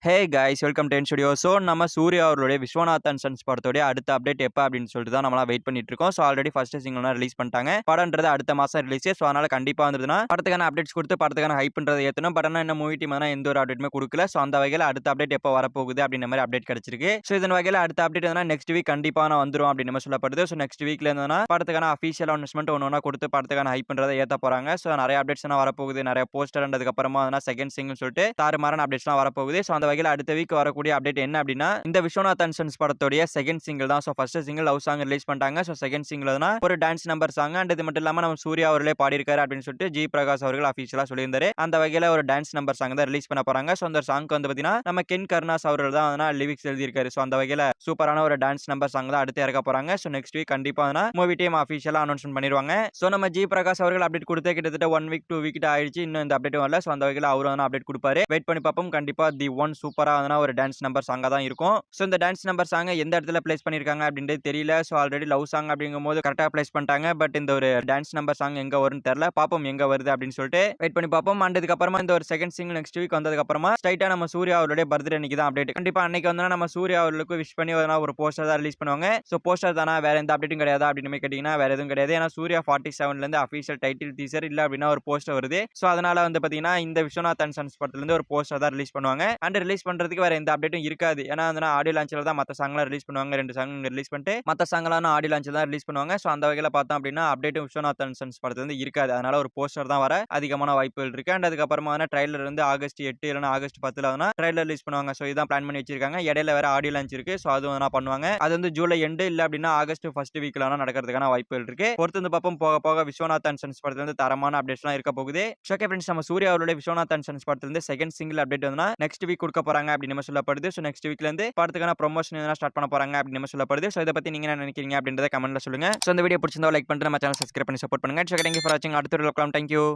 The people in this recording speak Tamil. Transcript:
Hey guys welcome to studio. So நம்ம சூர்யா அவர்களுடைய விஸ்வநாதன் சன்ஸ் படத்தோடைய அடுத்த அப்டேட் எப்போ அப்படின்னு சொல்லிட்டு தான் நம்மளாம் வெயிட் பண்ணிட்டு இருக்கோம். ஸோ ஆல்ரெடி ஃபர்ஸ்ட் சிங்கிள்லாம் ரிலீஸ் பண்ணிட்டாங்க. படம்ன்றது அடுத்த மாதம் ரிலீஸ். ஸோ அதனால கண்டிப்பாக வந்ததுன்னா படத்துக்கான அப்டேட்ஸ் கொடுத்து படத்துக்கான ஹைப்ன்றதை ஏற்றணும். பட் ஆனால் என்ன மூவி டீம் எந்த ஒரு அப்டேட்டுமே கொடுக்கல. ஸோ அந்த வகையில் அடுத்த அப்டேட் எப்போ வரப்போகுது அப்படின்ற மாதிரி அப்டேட் கிடைச்சிருக்கு. ஸோ இதன் வகையில் அடுத்த அப்டேட் எதுனா நெக்ஸ்ட் வீக் கண்டிப்பாக நான் வந்துடும் அப்படின்னு நம்ம சொல்லப்படுது. ஸோ நெக்ஸ்ட் வீக்ல இருந்ததுன்னா படத்துக்கான அஃபீஷியல் அனௌன்ஸ்மெண்ட் ஒன்று கொடுத்து படத்துக்கான ஹைப்ன்றதை ஏற்ற போறாங்க. ஸோ நிறைய அப்டேட்ஸ் வரப்போகுது. நிறைய போஸ்டர் அப்புறமா செகண்ட் சிங்கிள் சொல்லிட்டு தாறுமாறான அப்டேட்ஸ்லாம் வரப்போகுது. ஸோ அந்த வகையில் அடுத்த வீக் வரக்கூடிய அப்டேட் என்ன அப்படின்னா இந்த விஸ்வநாதன் சன்ஸ் படத்தோடைய செகண்ட் சிங்கிள் தான். So first single love song release பண்ணிட்டாங்க. ஸோ செகண்ட் சிங்கிள் ஒரு டான்ஸ் நம்பர் சாங் அண்ட் இது மட்டும் இல்லாம நம்ம சூர்யா அவர்களே பாடியிருக்காரு அப்படின்னு சொல்லிட்டு ஜி பிரகாஷ் அவர்கள் அஃபீஷியலா சொல்லியிருந்தாரு. அந்த வகையில ஒரு டான்ஸ் நம்பர் சாங் தான் ரிலீஸ் பண்ண போறாங்க. ஸோ அந்த சாங் பாத்தீங்கன்னா நம்ம கென் கருணாஸ் அவர்கள் தான் லிரிக்ஸ் எழுதியிருக்காரு. ஸோ அந்த வகையில சூப்பரான ஒரு டான்ஸ் நம்பர் சாங் தான் அடுத்து இறக்க போறாங்க. ஸோ நெக்ஸ்ட் வீக் கண்டிப்பா மூவி டீம் அஃபீஷியலா அனௌன்ஸ்மெண்ட் பண்ணிடுவாங்க. ஸோ நம்ம ஜி பிரகாஷ் அவர்கள் அப்டேட் கொடுத்து கிட்டத்தட்ட 1 வீக் 2 வீக் ஆயிடுச்சு. இன்னும் இந்த அப்டேட் வரல. ஸோ அந்த வகையில அவரும் அப்டேட் கொடுப்பாரு. வெயிட் பண்ணி பார்ப்போம். கண்டிப்பா தி ஒன் சூப்பரா ஒரு டான்ஸ் நம்பர் சாங்கா தான் இருக்கும். ஸோ இந்த டான்ஸ் நம்பர் சாங் எந்த இடத்துல பிளேஸ் பண்ணிருக்காங்க அப்படின்றது தெரியல. ஸோ ஆல்ரெடி லவ் சாங் அப்படிங்கும்போது கரெக்டாக பிளேஸ் பண்ணிட்டாங்க. பட் இந்த ஒரு டான்ஸ் நம்பர் சாங் எங்க வரும்னு தெரியல. பாப்போம் எங்க வருது அப்படின்னு சொல்லிட்டு வெயிட் பண்ணி பார்ப்போம். அண்டதுக்கு அப்புறமா இந்த ஒரு செகண்ட் சிங்கிள் நெக்ஸ்ட் வீக் வந்ததுக்கு அப்புறமா ஸ்ட்ரைட்டா நம்ம சூர்யா அவருடைய பர்த்டே அன்னைக்கு தான் அப்டேட். கண்டிப்பா அன்னைக்கு வந்து நம்ம சூர்யா அவர்களுக்கு விஷ் பண்ணி ஒரு போஸ்டர் தான் ரிலீஸ் பண்ணுவாங்க. ஸோ போஸ்டர் தானே வேற எந்த அப்டேட்டும் கிடையாது அப்படின்னு கேட்டீங்கன்னா வேற எதுவும் கிடையாது. ஏன்னா சூர்யா 47 இருந்து அஃபீஷியல் டைட்டில் டீசர் இல்ல அப்படின்னா ஒரு போஸ்டர் வருது. ஸோ அதனால பாத்தீங்கன்னா இந்த விஸ்வநாதன் சன்ஸ் படத்துல இருந்து ஒரு போஸ்டர் தான் ரிலீஸ் பண்ணுவாங்க. அண்ட் ரிலீஸ் பண்றதுக்கு வேற எந்த அப்டேட்டும் இருக்காது. ஏன்னா ஆடியோ லான்ச்ல தான் மற்ற சாங்லாம் ரிலீஸ் பண்ணுவாங்க. 2 சாங் ரிலீஸ் பண்ணிட்டு மற்ற சாங்லாம் ஆடியோ லான்ச்ல தான் ரிலீஸ் பண்ணுவாங்க. ஸோ அந்த வகையில் பார்த்தோம் அப்படின்னா அப்டேட்டும் விஸ்வநாதன் சன்ஸ் படத்துல இருக்காது. அதனால ஒரு போஸ்டர் தான் வர அதிகமான வாய்ப்புகள் இருக்கு. அண்ட் அதுக்கப்புறமா ட்ரைலர் ஆகஸ்ட் 8 இல்லைன்னா ஆகஸ்ட் 10 ட்ரைலர் ரிலீஸ் பண்ணுவாங்க. ஸோ இதான் பிளான் பண்ணி வச்சிருக்காங்க. இடையில வேற ஆடியோ லான்ச் இருக்கு. ஸோ அதுவும் பண்ணுவாங்க. அது ஜூலை எண்டு இல்ல அப்படின்னா ஆகஸ்ட் ஃபர்ஸ்ட் வீக்ல நடக்கிறதுக்கான வாய்ப்புகள் இருக்கு. பொறுத்து பார்ப்போம். போக போக விஸ்வநாதன் சன்ஸ் படத்துல தரமான அப்டேட்ஸ்லாம் இருக்க போகுது. ஓகே ஃப்ரெண்ட்ஸ், நம்ம சூர்யா அவருடைய விஸ்வநாதன் சன்ஸ் படத்துல second single update next week கொடுக்க போறாங்க அப்படின்னு சொல்லப்படுது. ஸோ நெக்ஸ்ட் வீக்ல இருந்து படத்துக்கான ப்ரொமோஷன் ஸ்டார்ட் பண்ண போறாங்க அப்படின்னு சொல்லப்படுது. சோ இத பத்தி நீங்க என்ன நினைக்கிறீங்க அப்படின்றத கமெண்ட்ல சொல்லுங்க. சோ இந்த வீடியோ பிடிச்சிருந்தா லைக் பண்ணிட்டு நம்ம சேனல் சப்ஸ்கிரைப் பண்ணி சப்போர்ட் பண்ணுங்க. தேங்க் யூ ஃபார் வாட்சிங். அடுத்த வீடியோல பார்க்கலாம். Thank you.